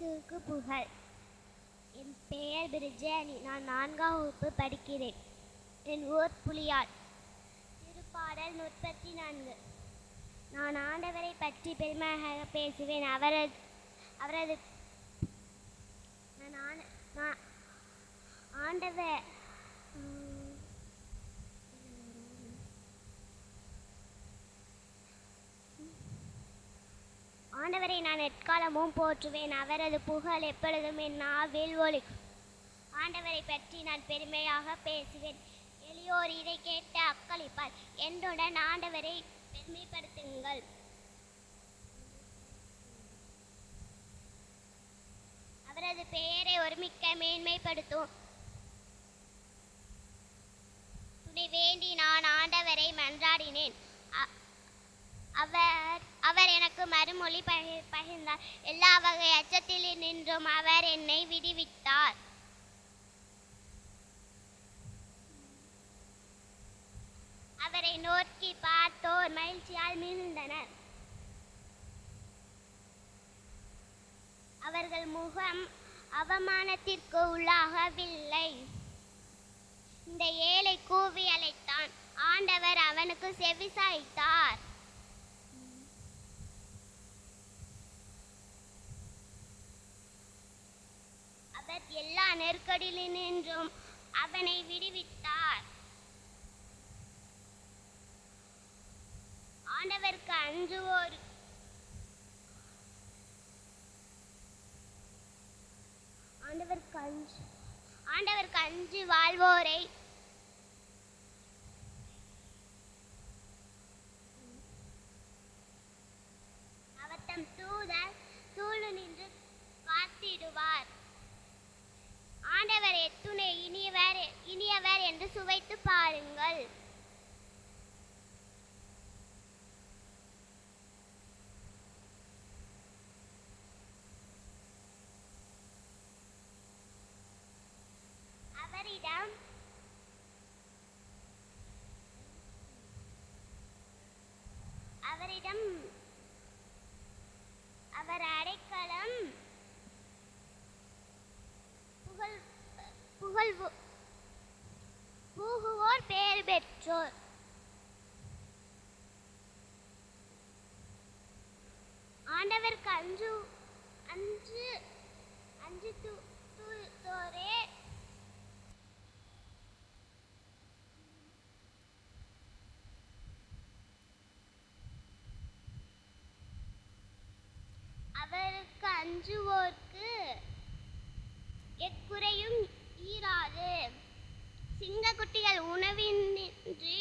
இயேசுவுக்கு புகழ். என் பெயர் பிரிஜானி. நான் 4ஆம் வகுப்பு படிக்கிறேன். என் ஊர் புலியால். திருப்பாடல் 34. நான் ஆண்டவரை பற்றி பெருமையாக பேசுவேன். அவரது நான் ஆண்டவர் ஆண்டவரை நான் எக்காலமும் போற்றுவேன். அவரது புகழ் எப்பொழுதும் என் நாவில் ஒலிக்கும். ஆண்டவரை பற்றி நான் பெருமையாக பேசுவேன். எளியோர் இதை கேட்டு அக்களிப்பார். என்னுடன் ஆண்டவரை பெருமைப்படுத்துங்கள். அவரது பெயரை ஒருமிக்க மேன்மைப்படுத்தும். துணை வேண்டி நான் ஆண்டவரை மன்றாடினேன். அவர் எனக்கு மறுமொழி பகிர்ந்தார். எல்லா வகை அச்சத்தில் நின்றும் அவர் என்னை விடுவித்தார். அவரை நோக்கி பார்த்தோர் மகிழ்ச்சியால் மீழ்ந்தனர். அவர்கள் முகம் அவமானத்திற்கு உள்ளாகவில்லை. இந்த ஏழை கூவி அழைத்தான். ஆண்டவர் அவனுக்கு செவிசாய்த்தார். அவர் எல்லா நெருக்கடியினின்றும் அவனை விடுவித்தார். ஆண்டவருக்கு அஞ்சு வாழ்வோரை அவர் தம் தூதர் சூழ நின்று காத்திடுவார். ஆண்டவர் எத்துணை இனியவர் என்று சுவைத்து பாருங்கள். அவரிடம் அவர் அடைக்கலம் புகுவோர் பேறு பெற்றோர். ஆண்டவருக்கு அஞ்சுவோரே அவருக்கு அஞ்சுவோர்க்கு எக்குறையும் ஈராது. சிங்கக்குட்டிகள் உணவின்றி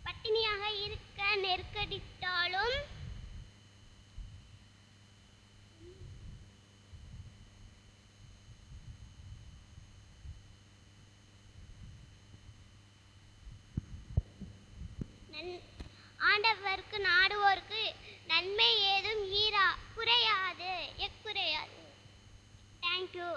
பட்டினியாக இருக்க நெருக்கடித்தாலும் ஆண்டவருக்கு நாடுவோருக்கு நன்மை ஏதும் குறையாது. எக்குறையாது. தேங்க்யூ.